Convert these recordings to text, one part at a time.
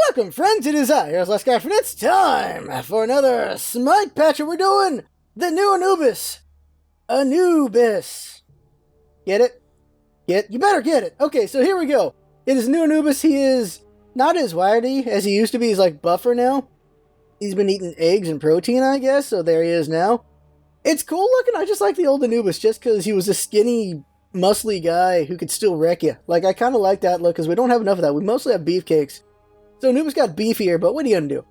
Welcome, friends. It is I, Here's LostScarf, and it's time for another Smite patch. We're doing the new Anubis. Anubis. Get it? You better get it. Okay, so here we go. It is new Anubis. He is not as wiry as he used to be. He's like buffer now. He's been eating eggs and protein, I guess, so there he is now. It's cool looking. I just like the old Anubis just because he was a skinny, muscly guy who could still wreck you. Like, I kind of like that look because we don't have enough of that. We mostly have beefcakes. So Anubis got beefier, but what are you going to do?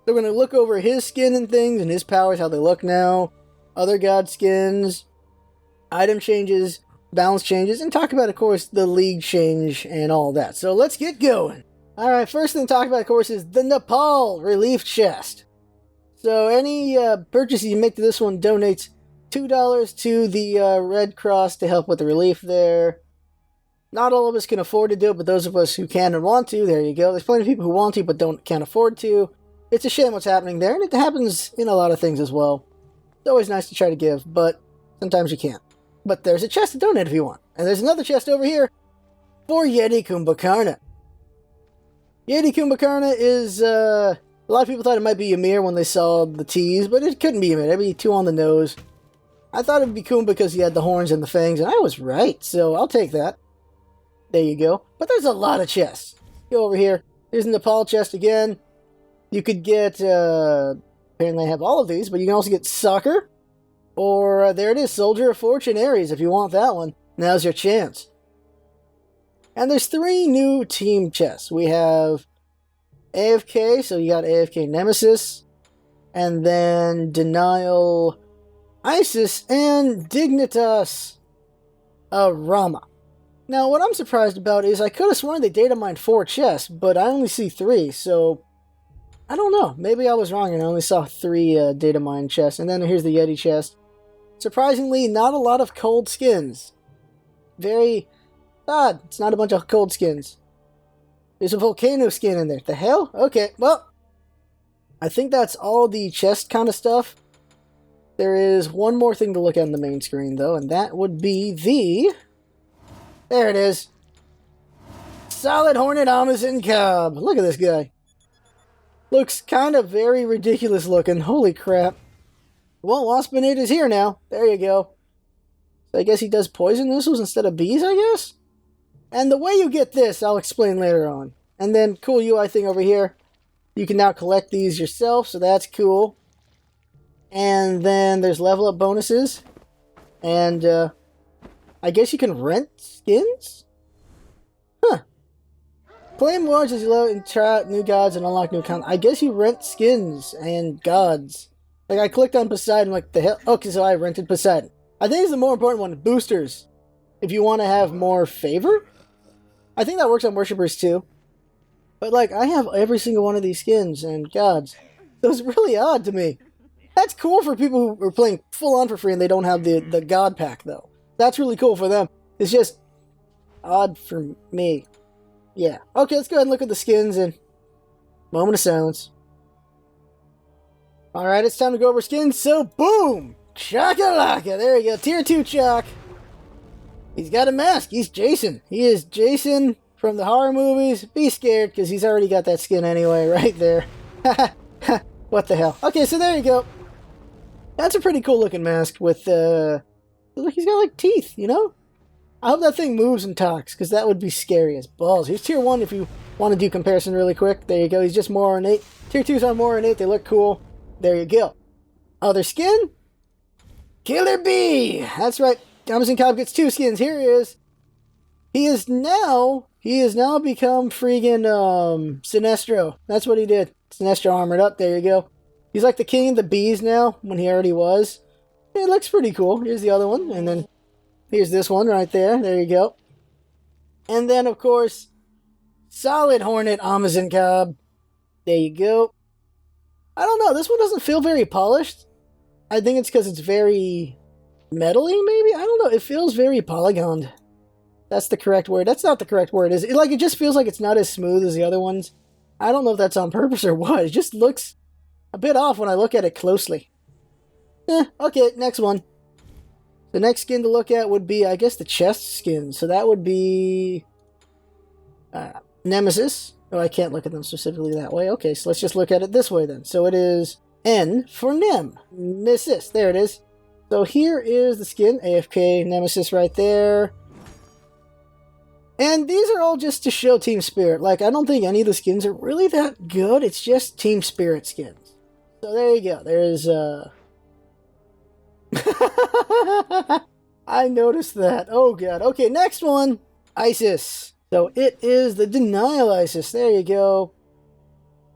So we're going to look over his skin and things and his powers, how they look now, other god skins, item changes, balance changes, and talk about, of course, the league change and all that. So let's get going. Alright, first thing to talk about, of course, is the Nepal Relief Chest. So any purchases you make to this one donates $2 to the Red Cross to help with the relief there. Not all of us can afford to do it, but those of us who can and want to, there you go. There's plenty of people who want to but can't afford to. It's a shame what's happening there, and it happens in a lot of things as well. It's always nice to try to give, but sometimes you can't. But there's a chest to donate if you want. And there's another chest over here for Yeti Kumbhakarna. Yeti Kumbhakarna is, a lot of people thought it might be Ymir when they saw the tease, but it couldn't be Ymir. That'd be too on the nose. I thought it would be Kumbh because he had the horns and the fangs, and I was right, so I'll take that. There you go. But there's a lot of chests. Go over here. Here's the Nepal chest again. You could get, apparently I have all of these, but you can also get Soccer. Or, there it is, Soldier of Fortune Ares, if you want that one. Now's your chance. And there's 3 new team chests. We have AFK, so you got AFK Nemesis. And then Denial Isis and Dignitas Rama. Now, what I'm surprised about is I could have sworn they data mined 4 chests, but I only see 3, so I don't know. Maybe I was wrong and I only saw 3 data mine chests. And then here's the Yeti chest. Surprisingly, not a lot of cold skins. Very odd. It's not a bunch of cold skins. There's a volcano skin in there. The hell? Okay, well, I think that's all the chest kind of stuff. There is one more thing to look at on the main screen, though, and that would be the... There it is. Solid Hornet Amazon Cobb. Look at this guy. Looks kind of very ridiculous looking. Holy crap. Well, Waspinator is here now. There you go. So I guess he does poison missiles instead of bees, I guess? And the way you get this, I'll explain later on. And then, cool UI thing over here. You can now collect these yourself, so that's cool. And then there's level up bonuses. And, I guess you can rent skins? Huh. Claim rewards as you load and try out new gods and unlock new content. I guess you rent skins and gods. Like, I clicked on Poseidon, like, the hell? Okay, so I rented Poseidon. I think it's the more important one, boosters. If you want to have more favor? I think that works on worshippers, too. But, like, I have every single one of these skins and gods. So it's really odd to me. That's cool for people who are playing full-on for free and they don't have the god pack, though. That's really cool for them. It's just odd for me. Yeah. Okay, let's go ahead and look at the skins and moment of silence. Alright, it's time to go over skins, so boom! Chakalaka! There you go, tier 2 Chalk. He's got a mask, he's Jason. He is Jason from the horror movies. Be scared, because he's already got that skin anyway, right there. What the hell. Okay, so there you go. That's a pretty cool looking mask with, look, he's got, like, teeth, you know? I hope that thing moves and talks, because that would be scary as balls. He's tier 1 if you want to do comparison really quick. There you go. He's just more ornate. Tier 2s are more ornate. They look cool. There you go. Other skin? Killer Bee! That's right. Amazon Cobb gets 2 skins. Here he is. He has now become freaking, Sinestro. That's what he did. Sinestro armored up. There you go. He's like the king of the bees now, when he already was. It looks pretty cool. Here's the other one, and then here's this one right there. There you go. And then, of course, Solid Hornet Amazon Cobb. There you go. I don't know. This one doesn't feel very polished. I think it's because it's very metally, maybe? I don't know. It feels very polygoned. That's the correct word. That's not the correct word. It just feels like it's not as smooth as the other ones. I don't know if that's on purpose or what. It just looks a bit off when I look at it closely. Okay, next one. The next skin to look at would be, I guess, the chest skin. So that would be Nemesis. Oh, I can't look at them specifically that way. Okay, so let's just look at it this way then. So it is N for Nemesis. There it is. So here is the skin, AFK Nemesis right there. And these are all just to show Team Spirit. Like, I don't think any of the skins are really that good. It's just Team Spirit skins. So there you go. There's, I noticed that. Oh, God. Okay, next one. Isis. So it is the Denial Isis. There you go.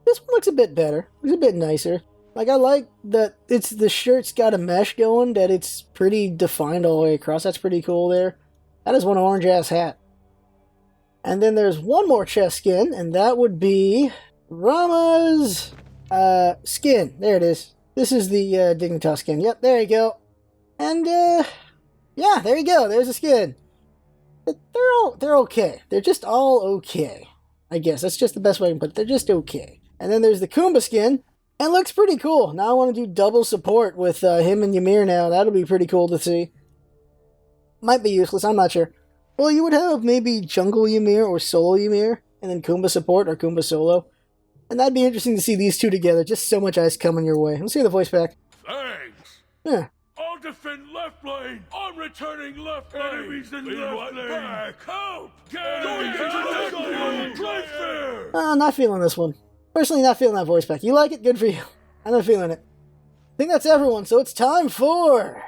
This one looks a bit better. It's a bit nicer. Like, I like that the shirt's got a mesh going, that it's pretty defined all the way across. That's pretty cool there. That is one orange-ass hat. And then there's one more chest skin, and that would be Rama's skin. There it is. This is the Dignitas skin. Yep, there you go. And, yeah, there you go. There's a skin. They're okay. They're just all okay. I guess that's just the best way I can put it. They're just okay. And then there's the Kumba skin. And looks pretty cool. Now I want to do double support with him and Ymir now. That'll be pretty cool to see. Might be useless, I'm not sure. Well, you would have maybe Jungle Ymir or Solo Ymir, and then Kumba support or Kumba solo. And that'd be interesting to see these two together. Just so much ice coming your way. Let's hear the voice back. Thanks. Yeah. I'll defend left lane. I'm returning left lane. Enemies in left lane. Back. Help. Right there. Not feeling this one. Personally, not feeling that voice back. You like it? Good for you. I'm not feeling it. I think that's everyone, so it's time for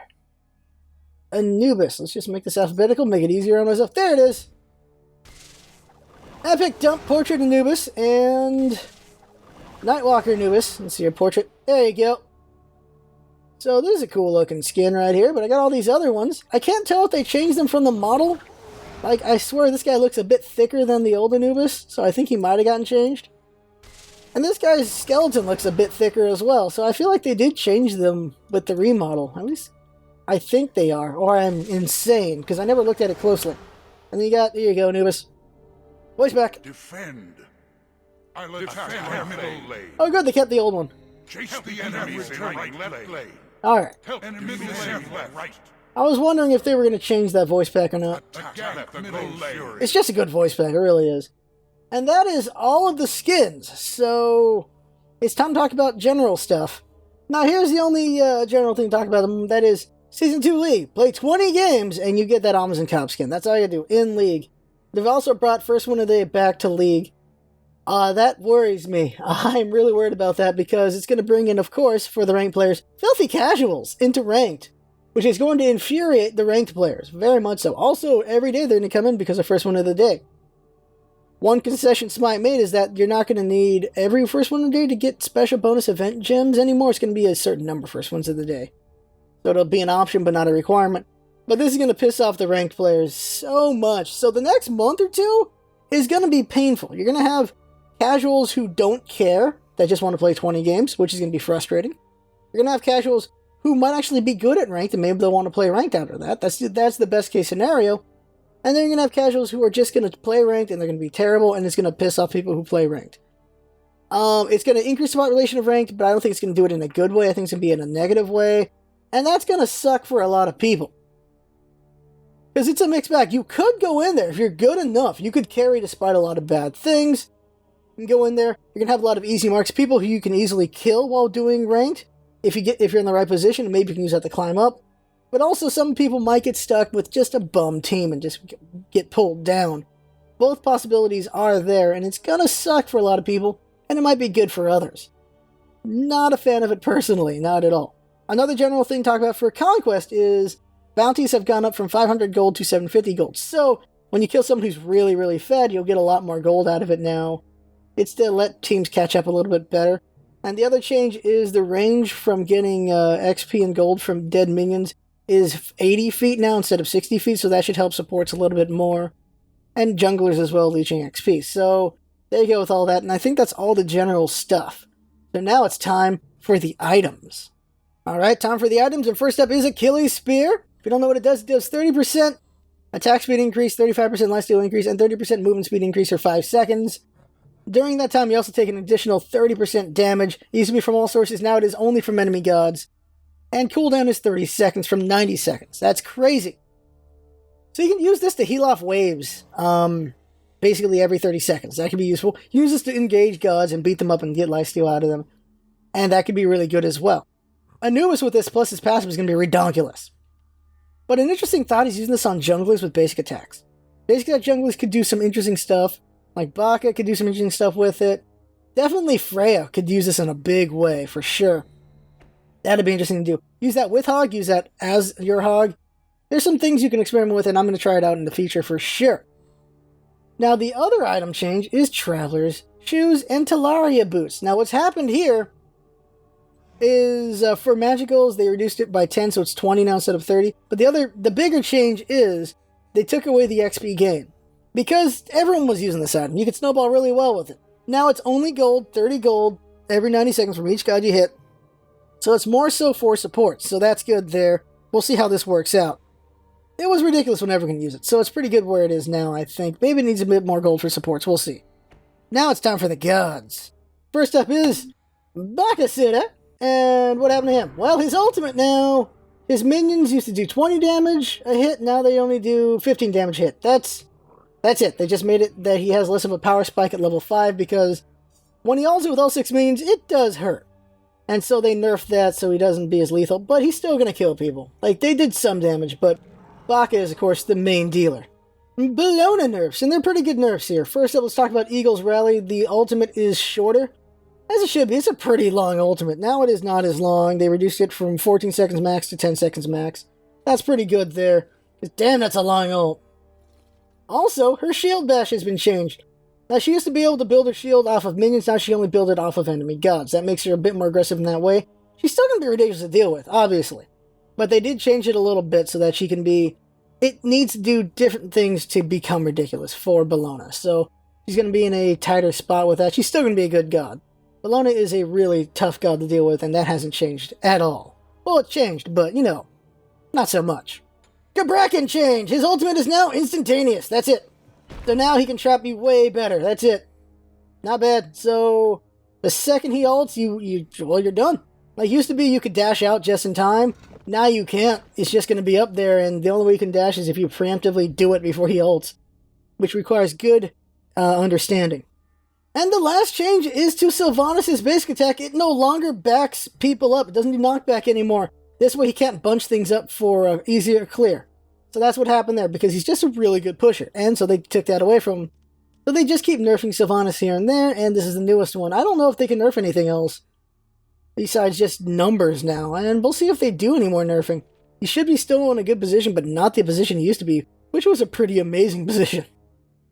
Anubis. Let's just make this alphabetical, make it easier on myself. There it is. Epic Dump Portrait Anubis and Nightwalker Anubis. Let's see your portrait. There you go. So this is a cool looking skin right here, but I got all these other ones. I can't tell if they changed them from the model. Like, I swear this guy looks a bit thicker than the old Anubis, so I think he might have gotten changed. And this guy's skeleton looks a bit thicker as well, so I feel like they did change them with the remodel. At least, I think they are, or I'm insane, because I never looked at it closely. And then here you go, Anubis. Voice back. Defend. I'll attack middle lane. Oh, good, they kept the old one. Chase the enemies in right left lane. Alright. Help enemies left. Right. I was wondering if they were going to change that voice pack or not. Attack the middle lane. It's just a good voice pack, it really is. And that is all of the skins, so it's time to talk about general stuff. Now here's the only general thing to talk about, that is Season 2 League. Play 20 games and you get that Almonds and Cop skin. That's all you do, in League. They've also brought First One of the Day back to League. That worries me. I'm really worried about that because it's going to bring in, of course, for the ranked players, filthy casuals into ranked, which is going to infuriate the ranked players, very much so. Also, every day they're going to come in because of First One of the Day. One concession Smite made is that you're not going to need every First One of the Day to get special bonus event gems anymore. It's going to be a certain number First Ones of the Day. So it'll be an option but not a requirement. But this is going to piss off the ranked players so much. So the next month or two is going to be painful. You're going to have casuals who don't care, that just want to play 20 games, which is going to be frustrating. You're going to have casuals who might actually be good at ranked, and maybe they'll want to play ranked after that. That's the best case scenario. And then you're going to have casuals who are just going to play ranked, and they're going to be terrible, and it's going to piss off people who play ranked. It's going to increase the population of ranked, but I don't think it's going to do it in a good way. I think it's going to be in a negative way. And that's going to suck for a lot of people. Because it's a mixed bag. You could go in there, if you're good enough, you could carry despite a lot of bad things. You can go in there, you're going to have a lot of easy marks, people who you can easily kill while doing ranked. If you're in the right position, maybe you can use that to climb up. But also some people might get stuck with just a bum team and just get pulled down. Both possibilities are there, and it's gonna suck for a lot of people, and it might be good for others. Not a fan of it personally, not at all. Another general thing to talk about for Conquest is bounties have gone up from 500 gold to 750 gold. So when you kill someone who's really, really fed, you'll get a lot more gold out of it now. It's to let teams catch up a little bit better. And the other change is the range from getting XP and gold from dead minions is 80 feet now instead of 60 feet, so that should help supports a little bit more. And junglers as well, leeching XP. So there you go with all that, and I think that's all the general stuff. So now it's time for the items. Alright, time for the items, and first up is Achilles Spear. If you don't know what it does 30% attack speed increase, 35% lifesteal increase, and 30% movement speed increase for 5 seconds. During that time, you also take an additional 30% damage. It used to be from all sources, now it is only from enemy gods. And cooldown is 30 seconds from 90 seconds. That's crazy. So you can use this to heal off waves. basically every 30 seconds. That could be useful. Use this to engage gods and beat them up and get lifesteal out of them. And that could be really good as well. Anubis with this plus his passive is going to be redonkulous. But an interesting thought is using this on junglers with basic attacks. Basic attack junglers could do some interesting stuff. Like Baka could do some interesting stuff with it. Definitely Freya could use this in a big way, for sure. That'd be interesting to do. Use that with Hog, use that as your Hog. There's some things you can experiment with, and I'm going to try it out in the future for sure. Now, the other item change is Traveler's Shoes and Talaria Boots. Now, what's happened here is for Magicals, they reduced it by 10, so it's 20 now instead of 30. But the bigger change is they took away the XP gain. Because everyone was using this item. You could snowball really well with it. Now it's only gold, 30 gold, every 90 seconds from each god you hit. So it's more so for support, so that's good there. We'll see how this works out. It was ridiculous when everyone could use it, so it's pretty good where it is now, I think. Maybe it needs a bit more gold for supports, we'll see. Now it's time for the gods. First up is Bakasura, and what happened to him? Well, his ultimate now, his minions used to do 20 damage a hit, now they only do 15 damage a hit. That's it. They just made it that he has less of a power spike at level 5 because when he ults it with all 6 minions, it does hurt. And so they nerfed that so he doesn't be as lethal, but he's still going to kill people. Like, they did some damage, but Baka is, of course, the main dealer. Bellona nerfs, and they're pretty good nerfs here. First up, let's talk about Eagle's Rally. The ultimate is shorter, as it should be. It's a pretty long ultimate. Now it is not as long. They reduced it from 14 seconds max to 10 seconds max. That's pretty good there. Damn, that's a long ult. Also, her shield bash has been changed. Now, she used to be able to build her shield off of minions, now she only builds it off of enemy gods. That makes her a bit more aggressive in that way. She's still going to be ridiculous to deal with, obviously. But they did change it a little bit so that she can be... It needs to do different things to become ridiculous for Bellona. So, she's going to be in a tighter spot with that. She's still going to be a good god. Bellona is a really tough god to deal with, and that hasn't changed at all. Well, it changed, but, you know, not so much. Gabrakan change! His ultimate is now instantaneous. That's it. So now he can trap you way better. That's it. Not bad. So the second he ults, you're done. Like, used to be you could dash out just in time. Now you can't. It's just going to be up there, and the only way you can dash is if you preemptively do it before he ults, which requires good understanding. And the last change is to Sylvanas' basic attack. It no longer backs people up. It doesn't do knockback anymore. This way he can't bunch things up for easier clear. So that's what happened there, because he's just a really good pusher. And so they took that away from him. So they just keep nerfing Sylvanas here and there, and this is the newest one. I don't know if they can nerf anything else besides just numbers now, and we'll see if they do any more nerfing. He should be still in a good position, but not the position he used to be, which was a pretty amazing position.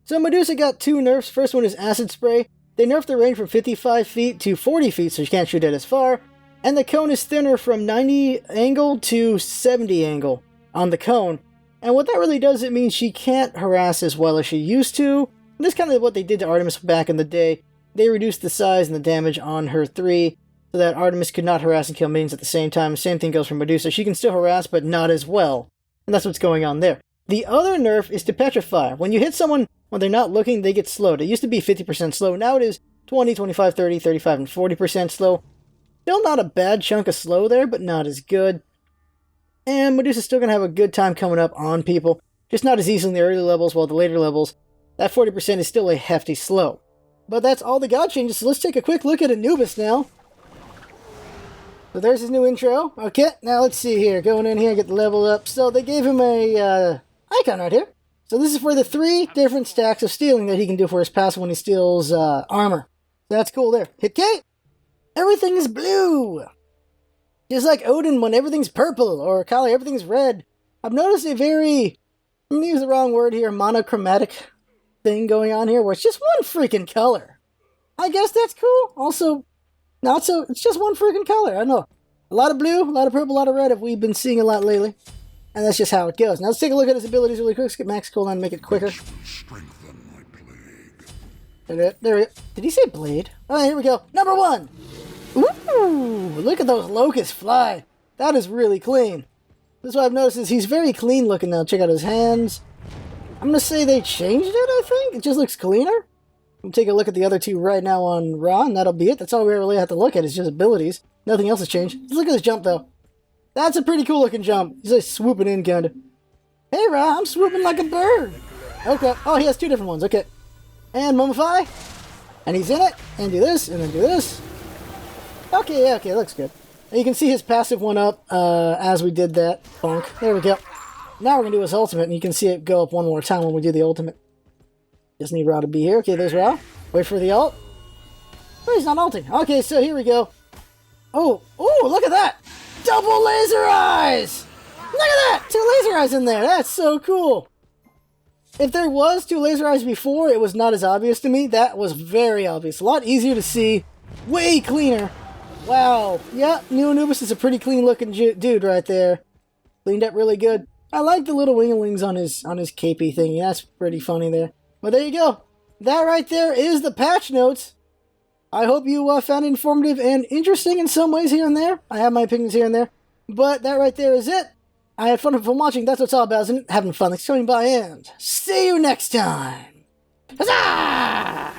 So Medusa got 2 nerfs. First one is Acid Spray. They nerfed the range from 55 feet to 40 feet, so you can't shoot it as far. And the cone is thinner from 90 angle to 70 angle on the cone. And what that really does, it means she can't harass as well as she used to. And this is kind of what they did to Artemis back in the day. They reduced the size and the damage on her 3 so that Artemis could not harass and kill minions at the same time. Same thing goes for Medusa. She can still harass, but not as well. And that's what's going on there. The other nerf is to Petrify. When you hit someone when they're not looking, they get slowed. It used to be 50% slow. Now it is 20, 25, 30, 35, and 40% slow. Still not a bad chunk of slow there, but not as good. And Medusa's still going to have a good time coming up on people. Just not as easy in the early levels, while the later levels, that 40% is still a hefty slow. But that's all the god changes, so let's take a quick look at Anubis now. So there's his new intro. Okay, now let's see here. Going in here, get the level up. So they gave him a icon right here. So this is for the 3 different stacks of stealing that he can do for his passive when he steals armor. So that's cool there. Hit K. Everything is blue. Just like Odin when everything's purple, or Kali, everything's red. I've noticed a very, I'm going to use the wrong word here, monochromatic thing going on here, where it's just one freaking color. I guess that's cool. Also, not so, it's just one freaking color. I don't know. A lot of blue, a lot of purple, a lot of red, we've been seeing a lot lately. And that's just how it goes. Now let's take a look at his abilities really quick. Let's get max cooldown and make it quicker. Strengthen my plague. There we go. Did he say blade? Oh, here we go. Number 1. Ooh, look at those locusts fly. That is really clean. That's what I've noticed is he's very clean looking now. Check out his hands. I'm going to say they changed it, I think. It just looks cleaner. We'll take a look at the other 2 right now on Ra, and that'll be it. That's all we really have to look at is just abilities. Nothing else has changed. Let's look at his jump, though. That's a pretty cool looking jump. He's like swooping in, kind of. Hey, Ra, I'm swooping like a bird. Okay. Oh, he has 2 different ones. Okay. And Mummify. And he's in it. And do this, and then do this. Okay, yeah, okay, looks good. And you can see his passive went up as we did that. Bonk. There we go. Now we're going to do his ultimate, and you can see it go up one more time when we do the ultimate. Just need Ra to be here. Okay, there's Ra. Wait for the ult. Oh, he's not ulting. Okay, so here we go. Oh, look at that! Double laser eyes! Look at that! 2 laser eyes in there. That's so cool. If there was 2 laser eyes before, it was not as obvious to me. That was very obvious. A lot easier to see. Way cleaner. Wow. Yeah, new Anubis is a pretty clean looking dude right there. Cleaned up really good. I like the little winglings on his capey thingy. That's pretty funny there. But there you go. That right there is the patch notes. I hope you found it informative and interesting in some ways here and there. I have my opinions here and there. But that right there is it. I had fun from watching. That's what it's all about, isn't it? Having fun. Thanks for coming by, and see you next time. Huzzah!